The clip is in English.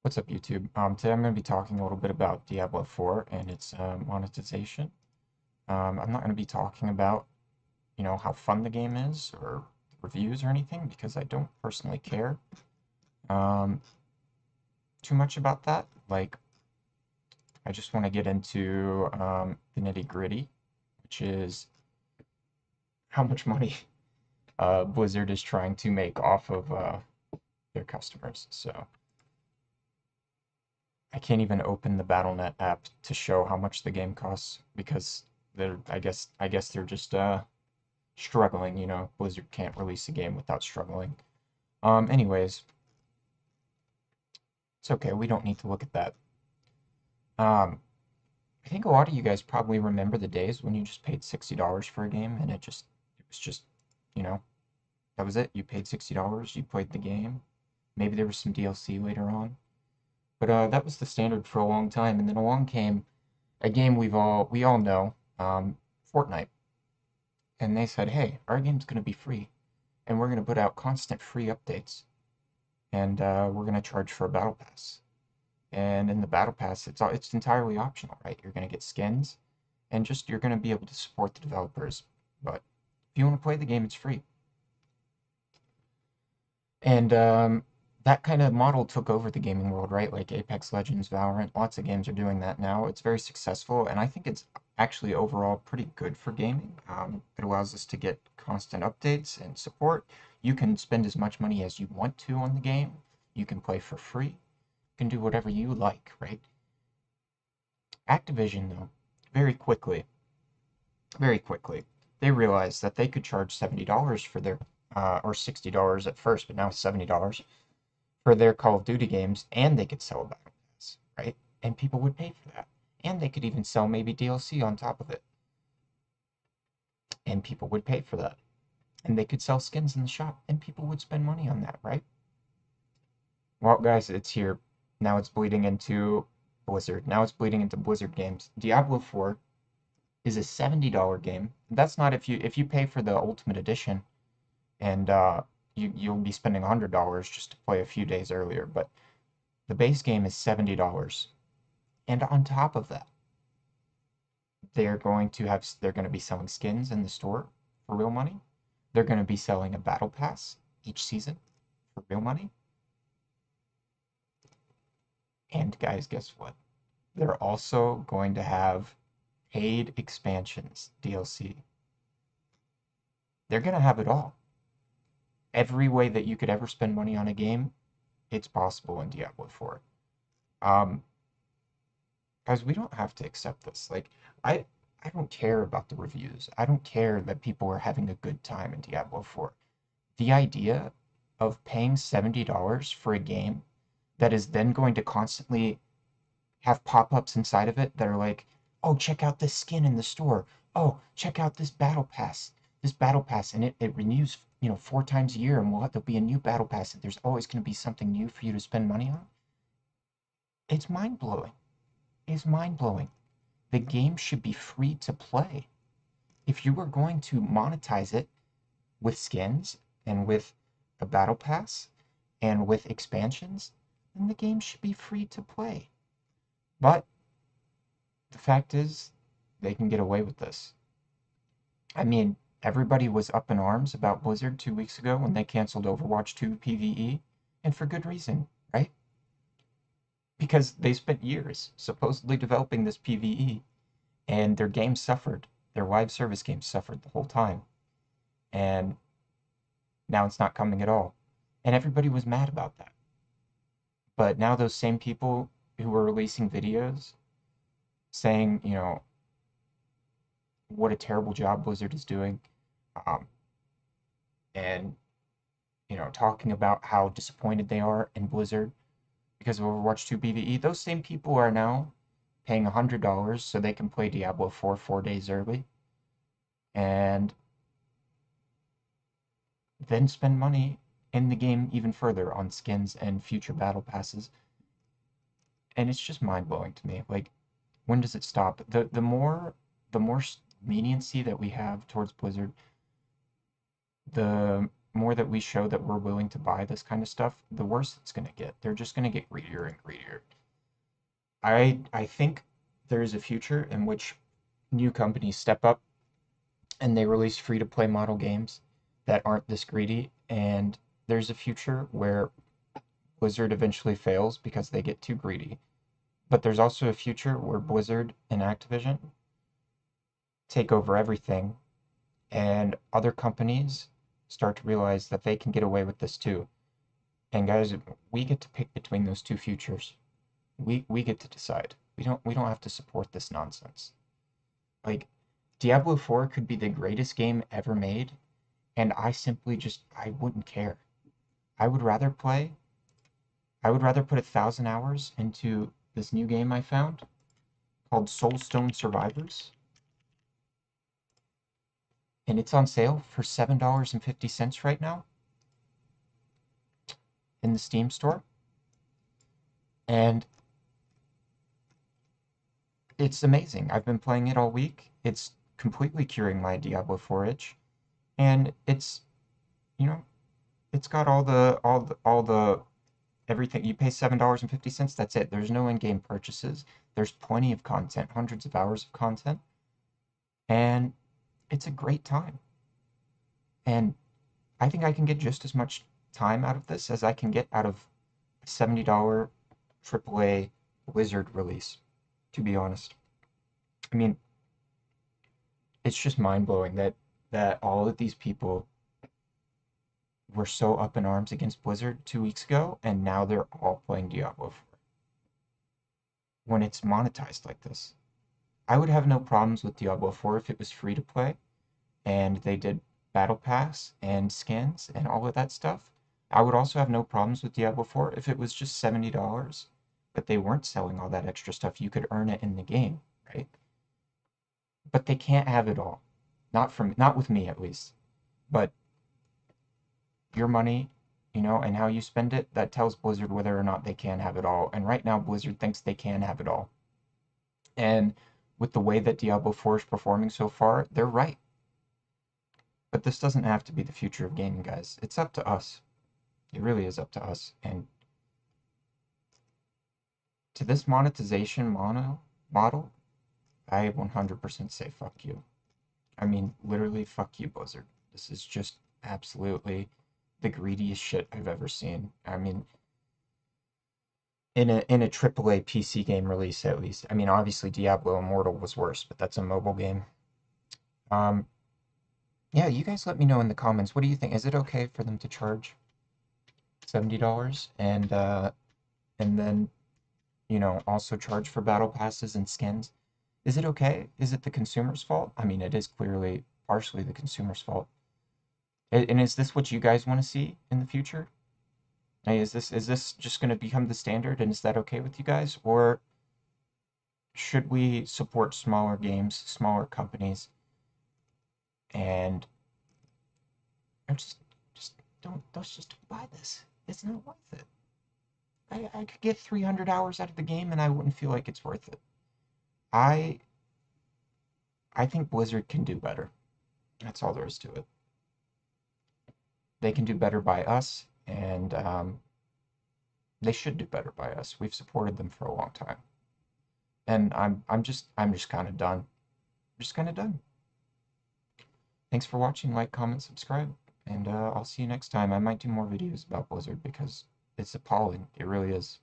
What's up, YouTube? Today I'm going to be talking a little bit about Diablo 4 and its monetization. I'm not going to be talking about, how fun the game is or reviews or anything because I don't personally care um, too much about that. Like, I just want to get into the nitty-gritty, which is how much money Blizzard is trying to make off of their customers. So I can't even open the Battle.net app to show how much the game costs because I guess they're just struggling, Blizzard can't release a game without struggling. Anyways, it's okay. We don't need to look at that. Um, I think a lot of you guys probably remember the days when you just paid $60 for a game and it was just, you know, that was it. You paid $60, you played the game. Maybe there was some DLC later on. But that was the standard for a long time, and then along came a game we all know, Fortnite, and they said, "Hey, our game's gonna be free, and we're gonna put out constant free updates, and we're gonna charge for a battle pass." And in the battle pass, it's entirely optional, right? You're gonna get skins, and just you're gonna be able to support the developers. But if you want to play the game, it's free. And that kind of model took over the gaming world, right? Like Apex Legends, Valorant, lots of games are doing that now. It's very successful, and I think it's actually overall pretty good for gaming. It allows us to get constant updates and support. You can spend as much money as you want to on the game. You can play for free. You can do whatever you like, right? Activision, though, very quickly, very quickly, they realized that they could charge $70 for their, or $60 at first, but now it's $70 for their Call of Duty games, and they could sell a battle pass, right? And people would pay for that. And they could even sell maybe DLC on top of it, and people would pay for that. And they could sell skins in the shop, and people would spend money on that, right? Well, guys, it's here. Now it's bleeding into Blizzard. Now it's bleeding into Blizzard games. Diablo 4 is a $70 game. That's not if you pay for the Ultimate Edition, and you'll be spending $100 just to play a few days earlier, but the base game is $70. And on top of that, they're going to be selling skins in the store for real money. They're going to be selling a battle pass each season for real money. And guys, guess what? They're also going to have paid expansions, DLC. They're going to have it all. Every way that you could ever spend money on a game, it's possible in Diablo 4. Um, Guys, we don't have to accept this. Like, I I don't care about the reviews. I don't care that people are having a good time in Diablo 4. The idea of paying $70 for a game that is then going to constantly have pop-ups inside of it that are like, oh, check out this skin in the store. Oh, check out this battle pass. This battle pass, and it renews, 4 times a year, and there'll be a new battle pass, and there's always going to be something new for you to spend money on. It's mind-blowing. It's mind-blowing. The game should be free to play. If you were going to monetize it with skins and with a battle pass and with expansions, then the game should be free to play. But the fact is, they can get away with this. I mean, everybody was up in arms about Blizzard 2 weeks ago when they canceled Overwatch 2 PvE, and for good reason, right? Because they spent years supposedly developing this PvE, and their game suffered. Their live service game suffered the whole time. And now it's not coming at all. And everybody was mad about that. But now those same people who were releasing videos saying, what a terrible job Blizzard is doing, um, and, talking about how disappointed they are in Blizzard because of Overwatch 2 PvE, those same people are now paying $100 so they can play Diablo 4 4 days early and then spend money in the game even further on skins and future battle passes. And it's just mind blowing to me. Like, when does it stop? The more leniency that we have towards Blizzard, the more that we show that we're willing to buy this kind of stuff, the worse it's going to get. They're just going to get greedier and greedier. I think there is a future in which new companies step up and they release free-to-play model games that aren't this greedy, and there's a future where Blizzard eventually fails because they get too greedy. But there's also a future where Blizzard and Activision take over everything, and other companies start to realize that they can get away with this too. And guys, we get to pick between those two futures. We get to decide. We don't have to support this nonsense. Like Diablo 4 could be the greatest game ever made, and I wouldn't care. I would rather play I would rather put 1,000 hours into this new game I found called Soulstone Survivors, and it's on sale for $7.50 right now in the Steam store. And it's amazing. I've been playing it all week. It's completely curing my Diablo 4 itch, and you know, it's got all the everything. You pay $7.50, that's it. There's no in-game purchases. There's plenty of content, hundreds of hours of content, and it's a great time. And I think I can get just as much time out of this as I can get out of a $70 AAA Blizzard release, to be honest. I mean, it's just mind-blowing that all of these people were so up in arms against Blizzard 2 weeks ago, and now they're all playing Diablo 4 when it's monetized like this. I would have no problems with Diablo 4 if it was free to play and they did Battle Pass and skins and all of that stuff. I would also have no problems with Diablo 4 if it was just $70, but they weren't selling all that extra stuff. You could earn it in the game, right? But they can't have it all. Not with me at least. But your money, and how you spend it, that tells Blizzard whether or not they can have it all. And right now, Blizzard thinks they can have it all. And with the way that Diablo 4 is performing so far, they're right. But this doesn't have to be the future of gaming, guys. It's up to us. It really is up to us. And to this monetization model, I 100% say fuck you. I mean, literally, fuck you, Blizzard. This is just absolutely the greediest shit I've ever seen. I mean, in a AAA PC game release at least. I mean, obviously Diablo Immortal was worse, but that's a mobile game. Um, yeah, you guys let me know in the comments. What do you think? Is it okay for them to charge $70 and then also charge for battle passes and skins? Is it okay? Is it the consumer's fault? I mean, it is clearly partially the consumer's fault. And is this what you guys want to see in the future? Hey, is this just going to become the standard, and is that okay with you guys? Or should we support smaller games, smaller companies, and just let's just buy this. It's not worth it. I could get 300 hours out of the game and I wouldn't feel like it's worth it. I I think Blizzard can do better. That's all there is to it. They can do better by us, and they should do better by us. We've supported them for a long time, and I'm just kind of done. Just kind of done. Thanks for watching. Like, comment, subscribe, and I'll see you next time. I might do more videos about Blizzard because it's appalling. It really is.